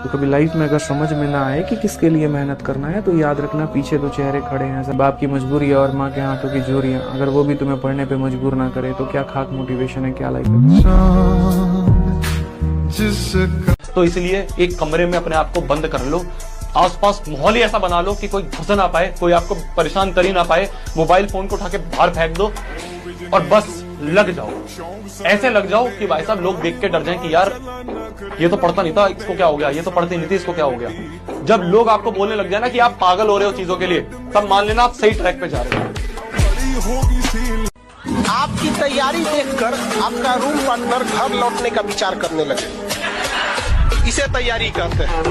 तो कभी लाइफ में अगर समझ में ना आए कि किसके लिए मेहनत करना है तो याद रखना पीछे दो चेहरे खड़े हैं। सब बाप की मजबूरी है और माँ के हाथों की जोरियां, अगर वो भी तुम्हें पढ़ने पे मजबूर ना करे तो क्या खाक मोटिवेशन है, क्या लाइफ है। तो इसलिए एक कमरे में अपने आप को बंद कर लो, आसपास माहौल ही ऐसा बना लो कि कोई घुस ना पाए, कोई आपको परेशान कर ही ना पाए। मोबाइल फोन को उठा के बाहर फेंक दो और बस लग जाओ, ऐसे लग जाओ कि भाई साहब लोग देख के डर जाएं कि यार ये तो पढ़ता नहीं था, इसको क्या हो गया, ये तो पढ़ती नहीं थी, इसको क्या हो गया। जब लोग आपको बोलने लग जाए ना कि आप पागल हो रहे हो चीजों के लिए, तब मान लेना आप सही ट्रैक पे जा रहे हो। आपकी तैयारी देखकर आपका रूम पार्टनर घर लौटने का विचार करने लगे, इसे तैयारी कहते हैं।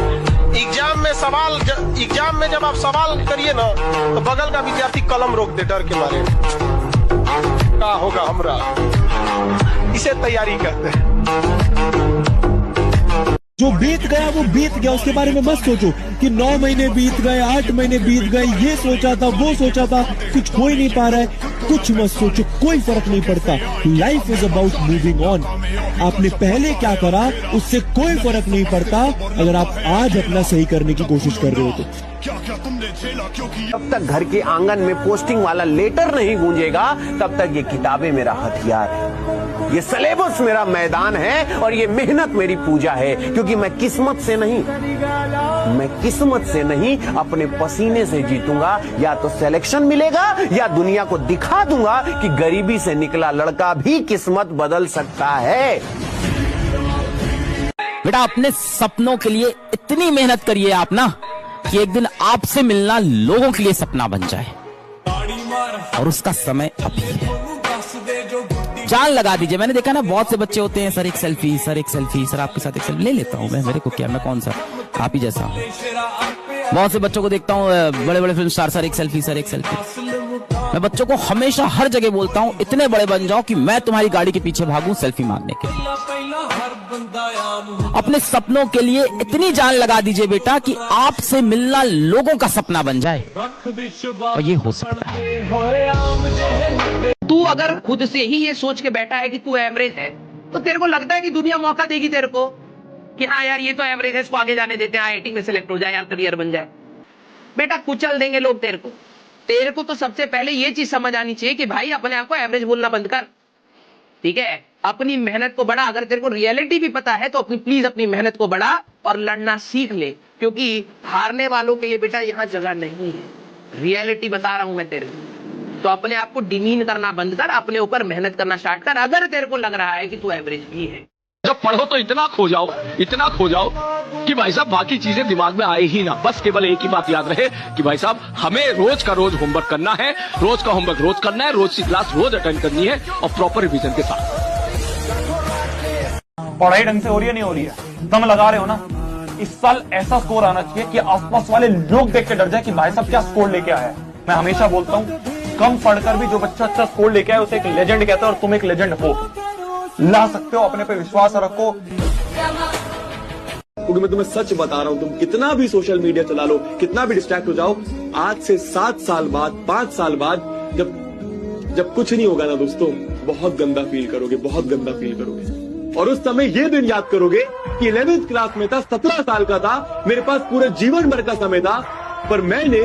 एग्जाम में जब आप सवाल करिए ना तो बगल का विद्यार्थी कलम रोक दे डर के मारे, क्या होगा हमरा, इसे तैयारी कहते हैं। जो बीत गया वो बीत गया, उसके बारे में मत सोचो कि 9 महीने बीत गए, 8 महीने बीत गए, ये सोचा था वो सोचा था, कुछ हो ही नहीं पा रहा है। कुछ मत सोचो, कोई फर्क नहीं पड़ता। Life is about moving on. आपने पहले क्या करा उससे कोई फर्क नहीं पड़ता अगर आप आज अपना सही करने की कोशिश कर रहे हो तो। जब तक घर के आंगन में पोस्टिंग वाला लेटर नहीं गूंजेगा तब तक ये किताबें मेरा हथियार है, ये सिलेबस मेरा मैदान है और ये मेहनत मेरी पूजा है। क्योंकि मैं किस्मत से नहीं अपने पसीने से जीतूंगा। या तो सिलेक्शन मिलेगा या दुनिया को दिखा दूंगा कि गरीबी से निकला लड़का भी किस्मत बदल सकता है। बेटा अपने सपनों के लिए इतनी मेहनत करिए आप ना कि एक दिन आपसे मिलना लोगों के लिए सपना बन जाए, और उसका समय अभी है। जान लगा दीजिए। मैंने देखा ना बहुत से बच्चे होते हैं, सर एक सेल्फी, सर एक सेल्फी, सर आपके साथ एक सेल्फी ले लेता हूं मैं, मेरे को क्या, मैं कौन सा आप ही जैसा हूं। बहुत से बच्चों को देखता हूं, बड़े बड़े फिल्म स्टार, सर एक सेल्फी, सर एक सेल्फी। मैं बच्चों को हमेशा हर जगह बोलता हूं इतने बड़े बन जाओ कि मैं तुम्हारी गाड़ी के पीछे भागूं सेल्फी मारने के लिए। अपने सपनों के लिए इतनी जान लगा दीजिए बेटा कि आपसे मिलना लोगों का सपना बन जाए, और ये हो सकता है। तू अगर खुद से ही ये सोच के बैठा है कि तू एवरेज है, तो तेरे को लगता है कि दुनिया मौका देगी तेरे को कि हाँ यार ये तो एवरेज है, इसको आगे जाने देते हैं, IIT में सिलेक्ट हो जाए यार, करियर बन जाए। बेटा कुचल देंगे लोग तेरे को। तेरे को तो सबसे पहले ये चीज समझ आनी चाहिए कि भाई अपने आप को एवरेज बोलना बंद कर, ठीक है। अपनी मेहनत को बढ़ा। अगर तेरे को रियलिटी भी पता है तो प्लीज अपनी मेहनत को बढ़ा और लड़ना सीख ले, क्योंकि हारने वालों के लिए बेटा यहाँ जगह नहीं है। रियलिटी बता रहा हूं मैं तेरे को। तो अपने आप को डिमीन करना बंद कर, अपने ऊपर मेहनत करना स्टार्ट कर, अगर तेरे को लग रहा है कि तू एवरेज भी है। जब पढ़ो तो इतना खो जाओ कि भाई साहब बाकी चीजें दिमाग में आए ही ना। बस केवल एक ही बात याद रहे कि भाई साहब हमें रोज का रोज होमवर्क करना है, रोज का होमवर्क रोज करना है, रोज की क्लास रोज अटेंड करनी है और प्रॉपर रिवीजन के साथ। पढ़ाई ढंग से हो रही है नहीं हो रही है, दम लगा रहे हो ना, इस साल ऐसा स्कोर आना चाहिए कि आसपास वाले लोग देख के डर जाए कि भाई साहब क्या स्कोर लेके आया है। मैं हमेशा बोलता हूँ कम पढ़कर भी जो बच्चा अच्छा स्कोर लेके आए उसे एक लेजेंड कहते हैं, और तुम एक लेजेंड हो, ला सकते हो, अपने पे विश्वास रखो। क्योंकि मैं तुम्हें सच बता रहा हूं, तुम कितना भी सोशल मीडिया चला लो, कितना भी डिस्ट्रैक्ट हो जाओ, आज से 7 साल बाद, 5 साल बाद जब कुछ नहीं होगा ना दोस्तों, बहुत गंदा फील करोगे। और उस समय ये दिन याद करोगे कि 11th क्लास में था, 17 साल का था, मेरे पास पूरे जीवन भर का समय था, पर मैंने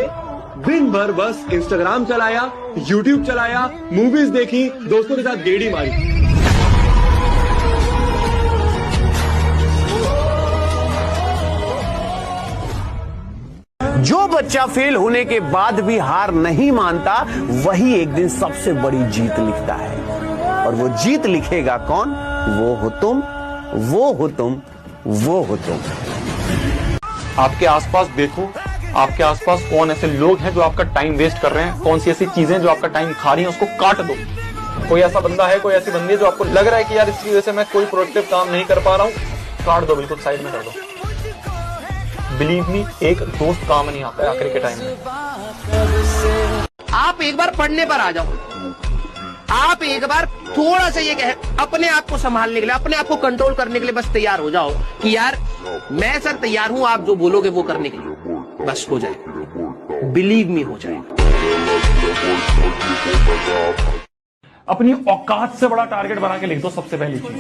दिन भर बस इंस्टाग्राम चलाया, यूट्यूब चलाया, मूवीज देखी, दोस्तों के साथ गेड़ी मारी। जो बच्चा फेल होने के बाद भी हार नहीं मानता वही एक दिन सबसे बड़ी जीत लिखता है। और वो जीत लिखेगा कौन? वो हो तुम। आपके आसपास देखो, आपके आसपास कौन ऐसे लोग हैं जो आपका टाइम वेस्ट कर रहे हैं, कौन सी ऐसी चीजें जो आपका टाइम खा रही हैं, उसको काट दो। कोई ऐसा बंदा है, कोई ऐसी बंदी है जो आपको लग रहा है कि यार इसकी वजह से मैं कोई प्रोडक्टिव काम नहीं कर पा रहा हूं, काट दो, बिल्कुल साइड में कर दो। बिलीव मी, एक दोस्त काम नहीं आता है आखिर के टाइम में। आप एक बार पढ़ने पर आ जाओ, आप एक बार थोड़ा सा ये कह अपने आप को संभालने के लिए, अपने आप को कंट्रोल करने के लिए बस तैयार हो जाओ कि यार मैं सर तैयार हूं, आप जो बोलोगे वो करने के लिए, बस हो जाए, बिलीव मी हो जाए। अपनी औकात से बड़ा टारगेट बना के लिख दो सबसे पहली चीज।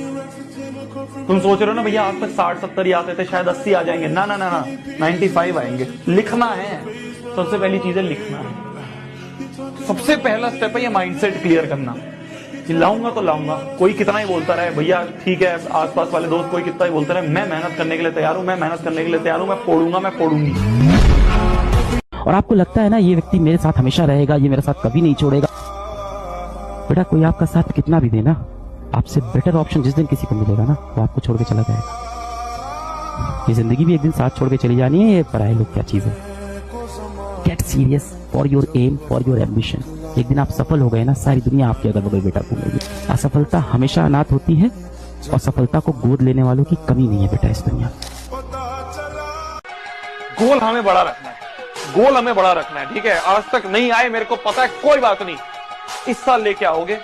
तुम सोच रहे हो ना भैया आज तक 60-70 ही आते थे, शायद 80 आ जाएंगे। ना ना ना ना, 95 आएंगे। लिखना है, सबसे पहली चीज है लिखना है। सबसे पहला स्टेप है ये माइंडसेट क्लियर करना कि लाऊंगा तो लाऊंगा। कोई कितना ही बोलता रहे भैया, ठीक है, आसपास वाले दोस्त कोई कितना ही बोलता रहे, मैं मेहनत करने के लिए तैयार हूं, मैं मेहनत करने के लिए तैयार हूं, मैं फोड़ूंगा, मैं फोड़ूंगी। और आपको लगता है ना ये व्यक्ति मेरे साथ हमेशा रहेगा, ये मेरे साथ कभी नहीं छोड़ेगा। बेटा कोई आपका साथ कितना भी देना, आपसे बेटर ऑप्शन जिस दिन किसी को मिलेगा ना, वो आपको छोड़ के चला जाएगा। ये जिंदगी भी एक दिन साथ छोड़ के चली जानी है, ये पराए लोग क्या चीज है। Get serious for your aim, for your ambition. एक दिन आप सफल हो गए ना, सारी दुनिया आपके अगल बगल बेटा घूमेगी। असफलता हमेशा अनाथ होती है और सफलता को गोद लेने वालों की कमी नहीं है बेटा इस दुनिया में। गोल हमें बड़ा रखना है, गोल हमें बड़ा रखना है, ठीक है। आज तक नहीं आए मेरे को पता है, कोई बात नहीं, इस साल लेके आओगे।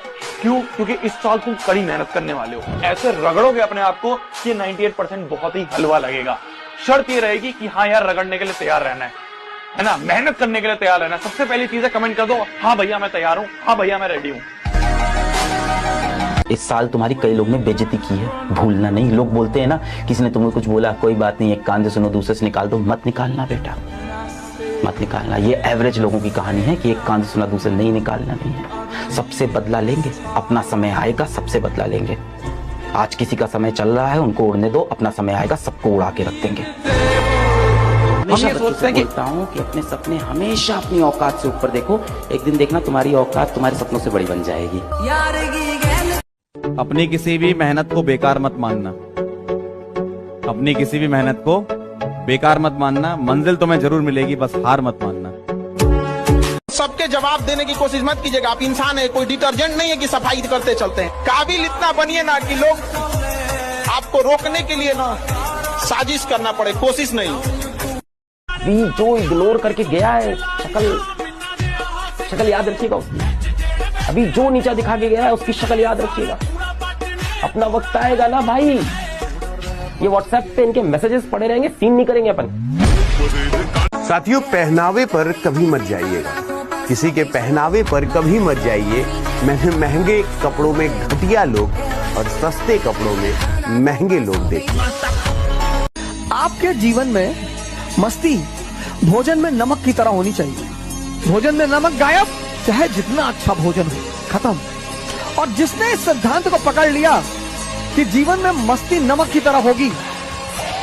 क्यों? क्योंकि इस साल तुम कड़ी मेहनत करने वाले हो। ऐसे रगड़ोगे अपने आप को कि 98% बहुत ही हलवा लगेगा। शर्त ये रहेगी कि हाँ यार रगड़ने के लिए तैयार रहना है ना, मेहनत करने के लिए तैयार रहना। सबसे पहली चीज है कमेंट कर दो, हाँ भैया मैं तैयार हूं, हाँ भैया मैं रेडी हूं। इस साल तुम्हारी कई लोग ने बेइज्जती की है, भूलना नहीं। लोग बोलते हैं ना, किसी ने तुम्हें कुछ बोला, कोई बात नहीं, एक कान से सुनो दूसरे से निकाल दो। मत निकालना बेटा, मत निकालना। ये एवरेज लोगों की कहानी है कि एक कान से सुना दूसरे नहीं निकालना नहीं है। सबसे बदला लेंगे, अपना समय आएगा, सबसे बदला लेंगे। आज किसी का समय चल रहा है, उनको उड़ने दो, अपना समय आएगा, सबको उड़ा के रख देंगे। हमेशा सोचते हैं कि अपने सपने हमेशा अपनी औकात से ऊपर देखो। एक दिन देखना तुम्हारी औकात तुम्हारे सपनों से बड़ी बन जाएगी। अपनी किसी भी मेहनत को बेकार मत मानना, अपनी किसी भी मेहनत को बेकार मत मानना। मंजिल तुम्हें जरूर मिलेगी, बस हार मत मानना। सबके जवाब देने की कोशिश मत कीजिएगा। आप इंसान है, कोई डिटर्जेंट नहीं है कि सफाई करते चलते हैं। काबिल इतना बनिए ना कि लोग आपको रोकने के लिए ना साजिश करना पड़े, कोशिश नहीं। अभी जो इग्नोर करके गया है, शक्ल याद रखिएगा उसकी। अभी जो नीचा दिखा के गया है उसकी शक्ल याद रखिएगा। अपना वक्त आएगा ना भाई, ये व्हाट्सएप पे इनके मैसेजेस पड़े रहेंगे, सीन नहीं करेंगे अपन। साथियों, पहनावे पर कभी मत जाइएगा, किसी के पहनावे पर कभी मत जाइए। महंगे कपड़ों में घटिया लोग और सस्ते कपड़ों में महंगे लोग देखे। आपके जीवन में मस्ती भोजन में नमक की तरह होनी चाहिए। भोजन में नमक गायब, चाहे जितना अच्छा भोजन हो, खत्म। और जिसने इस सिद्धांत को पकड़ लिया कि जीवन में मस्ती नमक की तरह होगी,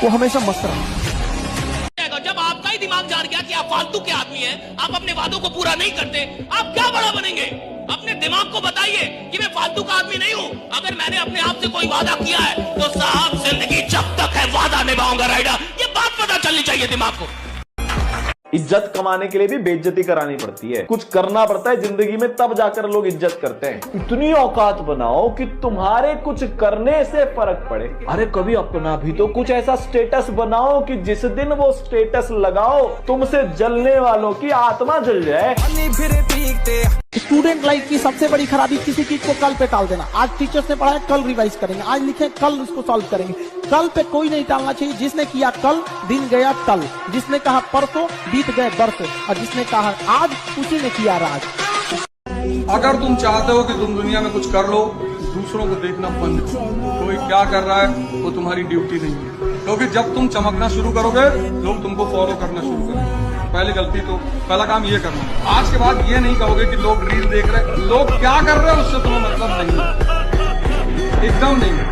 वो हमेशा मस्त रहेगा। जब आपका ही दिमाग जान गया कि आप फालतू के आदमी हैं, आप अपने वादों को पूरा नहीं करते, आप क्या बड़ा बनेंगे? अपने दिमाग को बताइए कि मैं फालतू का आदमी नहीं हूं। अगर मैंने अपने आप से कोई वादा किया है तो साहब जिंदगी जब तक है वादा निभाऊंगा राइडर। ये बात पता चलनी चाहिए दिमाग को। इज्जत कमाने के लिए भी बेइज्जती करानी पड़ती है, कुछ करना पड़ता है जिंदगी में, तब जाकर लोग इज्जत करते हैं। इतनी औकात बनाओ कि तुम्हारे कुछ करने से फर्क पड़े। अरे कभी अपना भी तो कुछ ऐसा स्टेटस बनाओ कि जिस दिन वो स्टेटस लगाओ तुमसे जलने वालों की आत्मा जल जाए। स्टूडेंट लाइफ की सबसे बड़ी खराबी किसी चीज को कल पे टाल देना। आज टीचर्स ने पढ़ाया, कल रिवाइज करेंगे, आज लिखे, कल उसको सॉल्व करेंगे। कल पे कोई नहीं टालना चाहिए। जिसने किया कल, दिन गया कल। जिसने कहा परसों, बीत गए बरसों। और जिसने कहा आज, उसी ने किया राज। अगर तुम चाहते हो कि तुम दुनिया में कुछ कर लो, दूसरों को देखना बंद करो। कोई क्या कर रहा है वो तुम्हारी ड्यूटी नहीं है, क्योंकि जब तुम चमकना शुरू करोगे लोग तुमको फॉलो करना शुरू करेंगे। पहली गलती तो पहला काम ये करना। आज के बाद ये नहीं कहोगे कि लोग रील देख रहे, लोग क्या कर रहे हैं उससे तुम्हें मतलब नहीं, एकदम नहीं।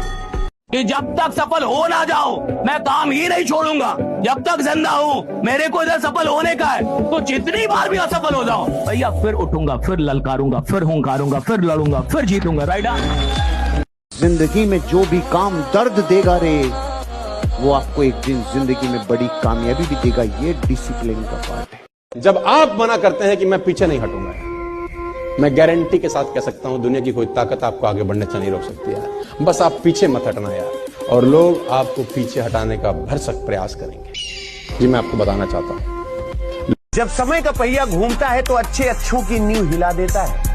कि जब तक सफल हो ना जाओ मैं काम ही नहीं छोड़ूंगा। जब तक जिंदा हूँ मेरे को इधर सफल होने का है, तो जितनी बार भी असफल हो जाओ भैया फिर उठूंगा, फिर ललकारूंगा, फिर हुंकारूंगा, फिर लड़ूंगा, फिर जीतूंगा। राइट। जिंदगी में जो भी काम दर्द देगा रे, वो आपको एक दिन जिंदगी में बड़ी कामयाबी भी देगा। ये डिसिप्लिन का पार्ट है। जब आप मना करते हैं कि मैं पीछे नहीं हटूंगा, मैं गारंटी के साथ कह सकता हूं दुनिया की कोई ताकत आपको आगे बढ़ने से नहीं रोक सकती यार। बस आप पीछे मत हटना यार, और लोग आपको पीछे हटाने का भरसक प्रयास करेंगे। जी मैं आपको बताना चाहता हूं, जब समय का पहिया घूमता है तो अच्छों की नींव हिला देता है।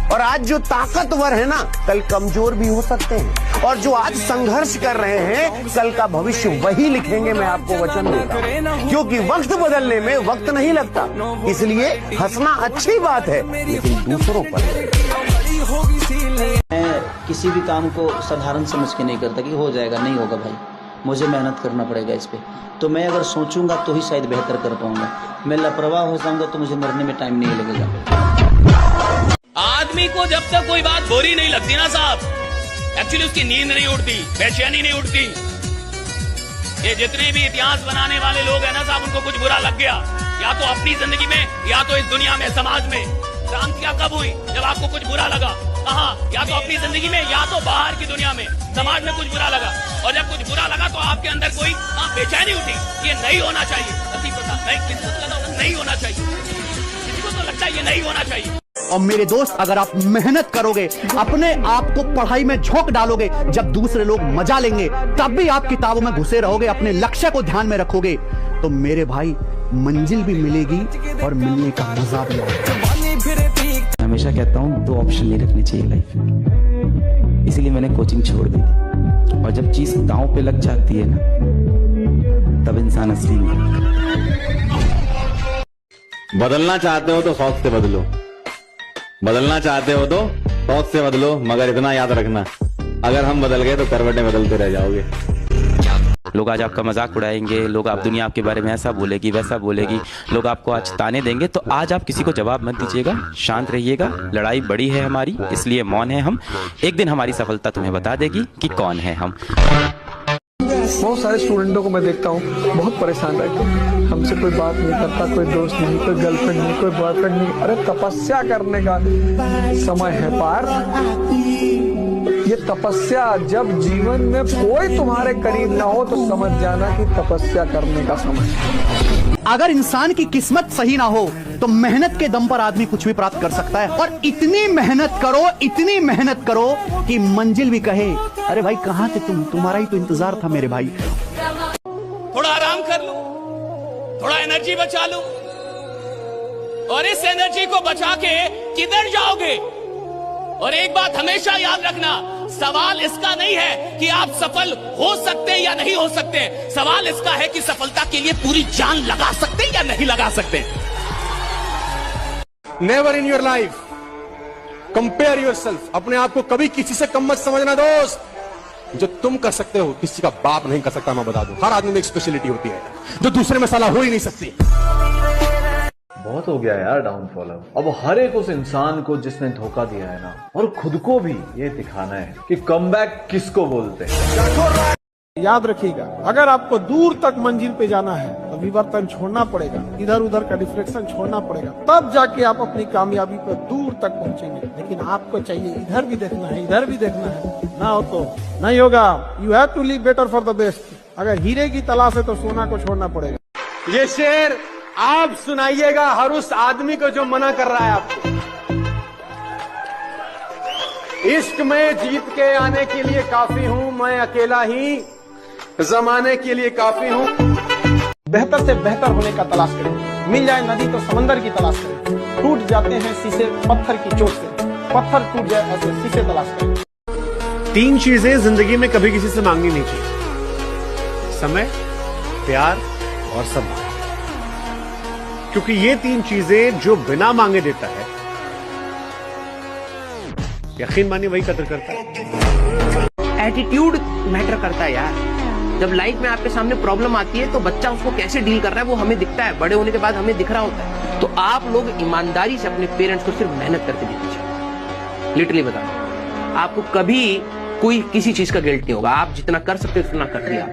और आज जो ताकतवर है ना, कल कमजोर भी हो सकते हैं। और जो आज संघर्ष कर रहे हैं, कल का भविष्य वही लिखेंगे, मैं आपको वचन देता हूं। क्योंकि वक्त बदलने में वक्त नहीं लगता, इसलिए हंसना अच्छी बात है, लेकिन दूसरों पर किसी भी काम को साधारण समझ के नहीं करता कि हो जाएगा, नहीं होगा भाई, मुझे मेहनत करना पड़ेगा इस पे। तो मैं अगर सोचूंगा तो ही शायद बेहतर कर पाऊंगा। मैं लापरवाह हो जाऊंगा तो मुझे मरने में टाइम नहीं लगेगा। आदमी को जब तक कोई बात बुरी नहीं लगती ना साहब, एक्चुअली उसकी नींद नहीं उठती, बेचैनी नहीं उठती। ये जितने भी इतिहास बनाने वाले लोग हैं ना साहब, उनको कुछ बुरा लग गया, या तो अपनी जिंदगी में या तो इस दुनिया में, समाज में। क्रांतियां कब हुई? जब आपको कुछ बुरा लगा। कहाँ? या तो अपनी जिंदगी में या तो बाहर की दुनिया में, समाज में कुछ बुरा लगा। और जब कुछ बुरा लगा तो आपके अंदर कोई बेचैनी उठी, ये नहीं होना चाहिए। नहीं होना चाहिए, किसी को तो लगता है ये नहीं होना चाहिए। और मेरे दोस्त, अगर आप मेहनत करोगे, अपने आप को पढ़ाई में झोंक डालोगे, जब दूसरे लोग मजा लेंगे तब भी आप किताबों में घुसे रहोगे, अपने लक्ष्य को ध्यान में रखोगे, तो मेरे भाई मंजिल भी मिलेगी और मिलने का मजा भी आएगा। हमेशा कहता हूँ 2 ऑप्शन नहीं रखनी चाहिए लाइफ में, इसीलिए मैंने कोचिंग छोड़ दी थी। और जब चीज दांव पे लग जाती है ना, तब इंसान असली में। बदलना चाहते हो तो शौक से बदलो, बदलना चाहते हो तो शौक से बदलो, मगर इतना याद रखना, अगर हम बदल गए तो करवटें बदलते रह जाओगे। लोग आज आपका मजाक उड़ाएंगे, लोग आप दुनिया आपके बारे में ऐसा बोलेगी वैसा बोलेगी, लोग आपको आज ताने देंगे, तो आज आप किसी को जवाब मत दीजिएगा, शांत रहिएगा। लड़ाई बड़ी है हमारी, इसलिए मौन है हम। एक दिन हमारी सफलता तुम्हें बता देगी कि कौन है हम। बहुत सारे स्टूडेंटों को मैं देखता हूँ बहुत परेशान रहते हैं, हमसे कोई बात नहीं करता, कोई दोस्त नहीं, कोई गर्लफ्रेंड नहीं, कोई बॉयफ्रेंड नहीं। अरे तपस्या करने का समय है पार, ये तपस्या, जब जीवन में कोई तुम्हारे करीब ना हो तो समझ जाना कि तपस्या करने का समय है। अगर इंसान की किस्मत सही ना हो तो मेहनत के दम पर आदमी कुछ भी प्राप्त कर सकता है। और इतनी मेहनत करो, इतनी मेहनत करो कि मंजिल भी कहे, अरे भाई कहाँ थे तुम, तुम्हारा ही तो इंतजार था मेरे भाई। थोड़ा आराम कर लो, थोड़ा एनर्जी बचा लो, और इस एनर्जी को बचा के किधर जाओगे? और एक बात हमेशा याद रखना, सवाल इसका नहीं है कि आप सफल हो सकते हैं या नहीं हो सकते, सवाल इसका है कि सफलता के लिए पूरी जान लगा सकते हैं या नहीं लगा सकते। Never in your life compare yourself. अपने आप को कभी किसी से कम मत समझना दोस्त। जो तुम कर सकते हो किसी का बाप नहीं कर सकता। मैं बता दूं, हर आदमी में एक स्पेशलिटी होती है जो दूसरे में साला हो ही नहीं सकती। बहुत हो गया यार डाउनफॉल। अब हर एक उस इंसान को जिसने धोखा दिया है ना, और खुद को भी ये दिखाना है कि कमबैक किसको बोलते हैं। याद रखिएगा, अगर आपको दूर तक मंजिल पे जाना है तो विवर्तन छोड़ना पड़ेगा, इधर उधर का डिफ्लेक्शन छोड़ना पड़ेगा, तब जाके आप अपनी कामयाबी पर दूर तक पहुंचेंगे। लेकिन आपको चाहिए इधर भी देखना है, इधर भी देखना है, ना हो तो नहीं होगा। You have to live better for the best. अगर हीरे की तलाश है तो सोना को छोड़ना पड़ेगा। ये शेर आप सुनाइएगा हर उस आदमी को जो मना कर रहा है आपको। इश्क में जीत के आने के लिए काफी हूं मैं अकेला ही, जमाने के लिए काफी हूं। बेहतर से बेहतर होने का तलाश करें, मिल जाए नदी तो समंदर की तलाश करें। टूट जाते हैं शीशे पत्थर की चोट से, पत्थर टूट जाए ऐसे शीशे तलाश करें। 3 चीजें जिंदगी में कभी किसी से मांगनी नहीं चाहिए, समय, प्यार और सम्मान। क्योंकि ये 3 चीजें जो बिना मांगे देता है, यकीन मानिए वही कदर करता है। एटीट्यूड मैटर करता है यार। जब लाइफ में आपके सामने प्रॉब्लम आती है तो बच्चा उसको कैसे डील कर रहा है वो हमें दिखता है, बड़े होने के बाद हमें दिख रहा होता है। तो आप लोग ईमानदारी से अपने पेरेंट्स को सिर्फ मेहनत करके दे दीजिए। लिटरली बता, आपको कभी कोई किसी चीज का गिल्ट नहीं होगा। आप जितना कर सकते उतना कर दिया।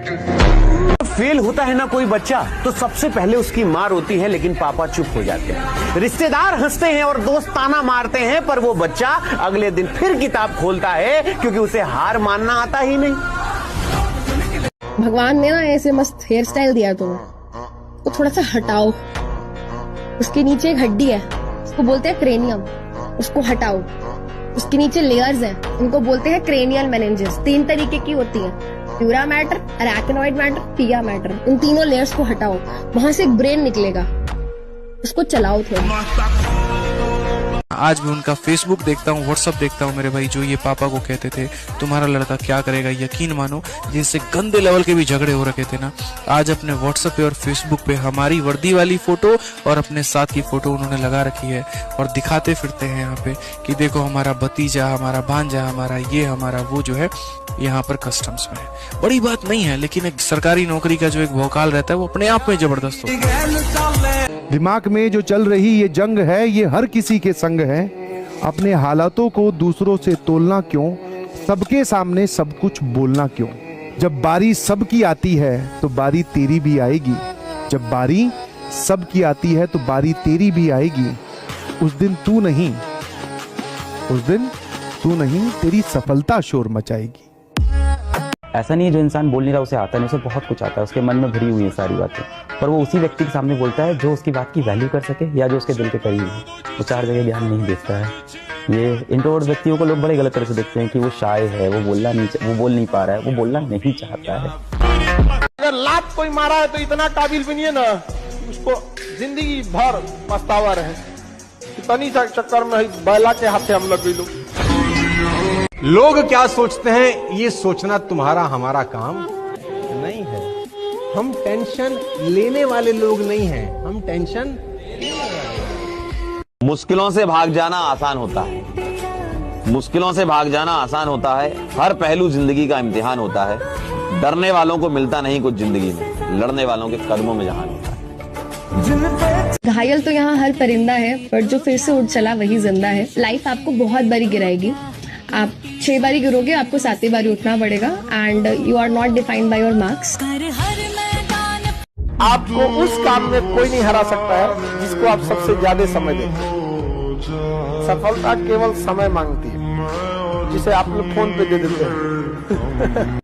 फेल होता है ना कोई बच्चा तो सबसे पहले उसकी मार होती है, लेकिन पापा चुप हो जाते हैं। रिश्तेदार हंसते हैं और दोस्त ताना मारते हैं, पर वो बच्चा अगले दिन फिर किताब खोलता है क्योंकि उसे हार मानना आता ही नहीं। भगवान ने ना ऐसे मस्त हेयर स्टाइल दिया तुम्हें, तो थोड़ा सा हटाओ। उसके नीचे एक हड्डी है, उसको बोलते हैं क्रेनियम, उसको हटाओ। उसके नीचे लेयर्स हैं, उनको बोलते हैं क्रेनियल मेनिंजेस। 3 तरीके की होती हैं, प्यूरा मैटर, अरैकिनॉइड मैटर, पिया मैटर। इन तीनों लेयर्स को हटाओ, वहां से एक ब्रेन निकलेगा, उसको चलाओ थोड़ा। आज भी उनका फेसबुक देखता हूँ, व्हाट्सअप देखता हूँ मेरे भाई, जो ये पापा को कहते थे तुम्हारा लड़का क्या करेगा, यकीन मानो जिनसे गंदे लेवल के भी झगड़े हो रखे थे ना, आज अपने व्हाट्सएप पे और फेसबुक पे हमारी वर्दी वाली फोटो और अपने साथ की फोटो उन्होंने लगा रखी है और दिखाते फिरते हैं यहाँ पे कि देखो हमारा भतीजा, हमारा भांजा, हमारा ये, हमारा वो जो है यहाँ पर कस्टम्स में है। बड़ी बात नहीं है, लेकिन एक सरकारी नौकरी का जो एक भौकाल रहता है वो अपने आप में जबरदस्त होता है। दिमाग में जो चल रही ये जंग है, ये हर किसी के संग है। अपने हालातों को दूसरों से तोलना क्यों, सबके सामने सब कुछ बोलना क्यों। जब बारी सबकी आती है तो बारी तेरी भी आएगी, जब बारी सबकी आती है तो बारी तेरी भी आएगी। उस दिन तू नहीं, उस दिन तू नहीं, तेरी सफलता शोर मचाएगी। ऐसा नहीं है जो इंसान बोल नहीं रहा उसे आता नहीं, उसे बहुत कुछ आता है, उसके मन में भरी हुई है सारी बातें, पर वो उसी व्यक्ति के सामने बोलता है जो उसकी बात की वैल्यू कर सके या जो उसके दिल के करीब है। वो चार जगह ध्यान नहीं देता है। ये इंट्रोवर्ट व्यक्तियों को लोग बड़े गलत तरह से देखते हैं कि वो शाय है, वो बोल नहीं पा रहा है, वो बोलना नहीं चाहता है। अगर लात कोई मारा है तो इतना काबिल भी नहीं है ना, उसको जिंदगी भर पछतावा रहे। इतनी चक्कर में बैला के हाथे हम लग गई। लोग क्या सोचते हैं ये सोचना तुम्हारा हमारा काम नहीं है। हम टेंशन लेने वाले लोग नहीं हैं, हम टेंशन मुश्किलों से भाग जाना आसान होता है, मुश्किलों से भाग जाना आसान होता है। हर पहलू जिंदगी का इम्तिहान होता है। डरने वालों को मिलता नहीं कुछ जिंदगी में, लड़ने वालों के कदमों में जहान होता है। घायल तो यहाँ हर परिंदा है, पर जो फिर से उठ चला वही जिंदा है। लाइफ आपको बहुत बारी गिराएगी, आप 6 बारी गिरोगे, आपको 7वीं बारी उठना पड़ेगा। And you are not defined by your marks. आपको उस काम में कोई नहीं हरा सकता है जिसको आप सबसे ज्यादा समय देते। सफलता केवल समय मांगती है, जिसे आप लोग फोन पे दे देते हैं।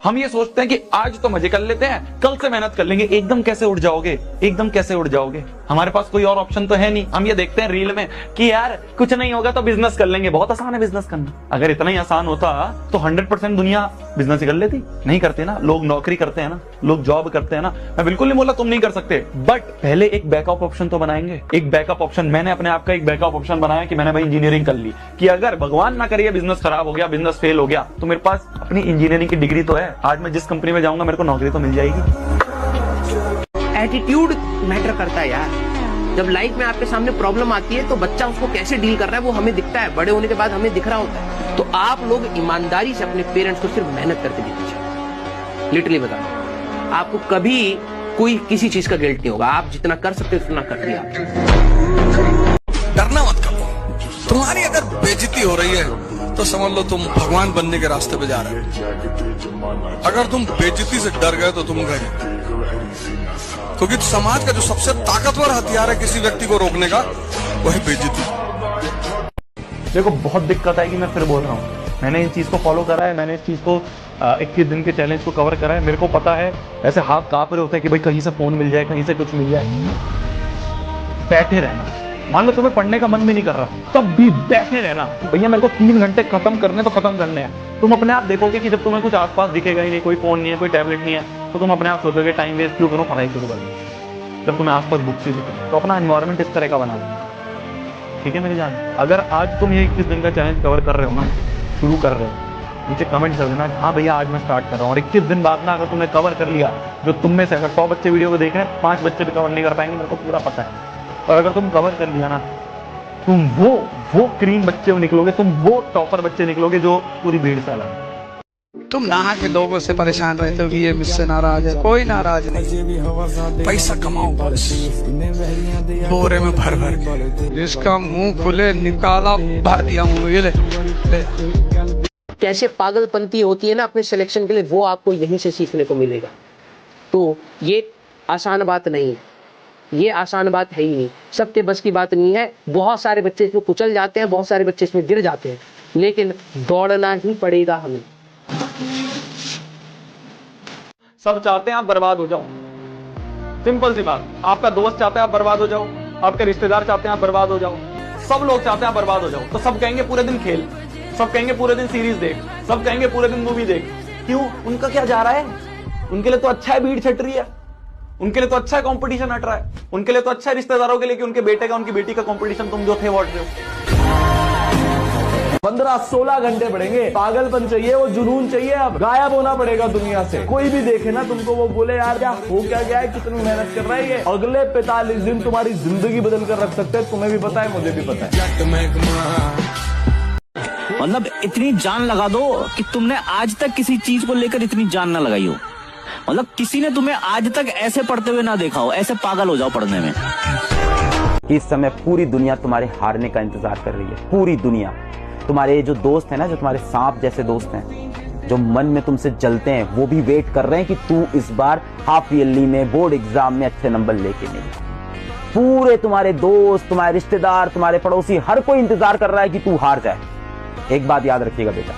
हम ये सोचते हैं कि आज तो मजे कर लेते हैं, कल से मेहनत कर लेंगे। एकदम कैसे उठ जाओगे, एकदम कैसे उठ जाओगे? हमारे पास कोई और ऑप्शन तो है नहीं। हम ये देखते हैं रील में कि यार कुछ नहीं होगा तो बिजनेस कर लेंगे, बहुत आसान है बिजनेस करना। अगर इतना ही आसान होता तो 100% दुनिया बिजनेस ही कर लेती। नहीं करते ना, लोग नौकरी करते हैं ना, लोग जॉब करते हैं ना। मैं बिल्कुल नहीं बोला तुम नहीं कर सकते, बट पहले एक बैकअप ऑप्शन तो बनाएंगे। एक बैकअप ऑप्शन, मैंने अपने आप का एक बैकअप ऑप्शन बनाया कि मैंने भाई इंजीनियरिंग कर ली, कि अगर भगवान ना करिए बिजनेस खराब हो गया, बिजनेस फेल हो गया, तो मेरे पास अपनी इंजीनियरिंग की डिग्री तो है। आज मैं जिस कंपनी में जाऊंगा मेरे को नौकरी तो मिल जाएगी। एटीट्यूड मैटर करता है यार। जब लाइफ में आपके सामने प्रॉब्लम आती है तो बच्चा उसको कैसे डील कर रहा है वो हमें दिखता है, बड़े होने के बाद हमें दिख रहा होता है। तो आप लोग ईमानदारी से अपने पेरेंट्स को सिर्फ मेहनत करके दीजिए। लिटरली बता, आपको कभी कोई किसी चीज का गिल्ट नहीं होगा। आप जितना कर सकते उतना कर दिया। डरना मत करो। तुम्हारी अगर बेइज्जती हो रही है तो समझ लो तुम भगवान बनने के रास्ते पे जा रहे हो। अगर तुम बेइज्जती से डर गए तो तुम गए, क्योंकि समाज का जो सबसे ताकतवर हथियार है किसी व्यक्ति को रोकने का, वो है बेइज्जती। देखो बहुत दिक्कत आएगी, मैं फिर बोल रहा हूँ। मैंने इस चीज को फॉलो करा है, मैंने इस चीज को 21 दिन के चैलेंज को कवर करा है। मेरे को पता है ऐसे हाथ कांप रहे होते हैं कि भाई कहीं से फोन मिल जाए, कहीं से कुछ मिल जाए। बैठे रहना, मान लो तुम्हें पढ़ने का मन भी नहीं कर रहा, तब भी बैठे रहना। भैया मेरे को 3 घंटे खत्म करने तो खत्म करने हैं। तुम अपने आप देखोगे कि जब तुम्हें कुछ आसपास दिखेगा ही नहीं, कोई फोन नहीं है, कोई टैबलेट नहीं है, तो तुम अपने आप सोचोगे टाइम वेस्ट क्यों करो, पढ़ाई शुरू करो। जब तुम्हें आसपास बुक से दिखे तो अपना एनवायरनमेंट इस तरह का बना लो। ठीक है मेरी जान, अगर आज तुम ये 21 दिन का चैलेंज कवर कर रहे हो ना, शुरू कर रहे हो, नीचे कमेंट कर देना हाँ भैया आज मैं स्टार्ट कर रहा हूँ। और 21 दिन बाद ना अगर तुमने कवर कर लिया, जो तुम में से अगर 100 बच्चे वीडियो को देख रहे हैं, 5 बच्चे भी कवर नहीं कर पाएंगे, मेरे को पूरा पता है। और अगर तुम कवर कर लिया ना, तुम वो क्रीम बच्चे निकलोगे, तुम वो टॉपर बच्चे निकलोगे जो पूरी भीड़ से अलग। तुम नहा के लोगों से परेशान रहते हो कि ये मुझसे नाराज है। कोई नाराज नहीं, पैसा कमाओ बस, बोरे में भर भर के। जिसका मुंह खुले निकाला भर दिया मुंह। ये ले। कैसे पागलपंती होती है ना अपने सिलेक्शन के लिए, वो आपको यहीं से सीखने को मिलेगा। तो ये आसान बात नहीं है, ये आसान बात है ही नहीं, सबके बस की बात नहीं है। बहुत सारे बच्चे इसमें कुचल जाते हैं, बहुत सारे बच्चे इसमें गिर जाते हैं, लेकिन दौड़ना ही पड़ेगा हमें। सब चाहते हैं आप बर्बाद हो जाओ, सिंपल सी बात। आपका दोस्त चाहता है आप बर्बाद हो जाओ, आपके रिश्तेदार चाहते हैं आप बर्बाद हो जाओ, सब लोग चाहते हैं आप बर्बाद हो जाओ। तो सब कहेंगे पूरे दिन खेल, सब कहेंगे पूरे दिन सीरीज देख, सब कहेंगे पूरे दिन मूवी देख, क्यों? उनका क्या जा रहा है? उनके लिए तो अच्छा है भीड़ छट रही है, उनके लिए तो अच्छा है कंपटीशन हट रहा है, उनके लिए तो अच्छा है रिश्तेदारों के लिए कि उनके बेटे का उनकी बेटी का कंपटीशन तुम जो थे वो हट रहे हो। 15-16 घंटे पड़ेंगे। पागलपन चाहिए, वो जुनून चाहिए, अब गायब होना पड़ेगा दुनिया से। कोई भी देखे ना तुमको वो बोले यार क्या हो क्या गया है, कितनी मेहनत कर रहा है ये। अगले 45 दिन तुम्हारी जिंदगी बदल कर रख सकते हैं, तुम्हें भी पता है, मुझे भी पता है। मतलब इतनी जान लगा दो कि तुमने आज तक किसी चीज को लेकर इतनी जान ना लगाई हो। मतलब किसी ने तुम्हें आज तक ऐसे पढ़ते हुए ना देखा हो, ऐसे पागल हो जाओ पढ़ने में। इस समय पूरी दुनिया तुम्हारे हारने का इंतजार कर रही है, पूरी दुनिया। तुम्हारे जो दोस्त हैं ना, जो तुम्हारे सांप जैसे दोस्त हैं, जो मन में तुमसे जलते हैं, वो भी वेट कर रहे हैं कि तू इस बार हाफ ईयरली में, बोर्ड एग्जाम में अच्छे नंबर लेके नहीं। पूरे तुम्हारे दोस्त, तुम्हारे रिश्तेदार, तुम्हारे पड़ोसी, हर कोई इंतजार कर रहा है कि तू हार जाए। एक बात याद रखिएगा बेटा,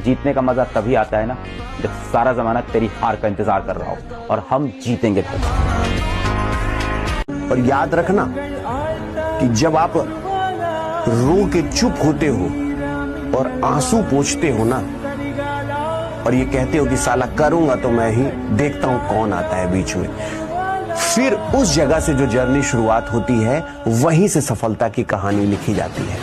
जीतने का मजा तभी आता है ना जब सारा जमाना तेरी हार का इंतजार कर रहा हो, और हम जीतेंगे तब। और याद रखना कि जब आप रो के चुप होते हो और आंसू पोंछते हो ना, और ये कहते हो कि साला करूंगा तो मैं ही, देखता हूं कौन आता है बीच में, फिर उस जगह से जो जर्नी शुरुआत होती है, वहीं से सफलता की कहानी लिखी जाती है।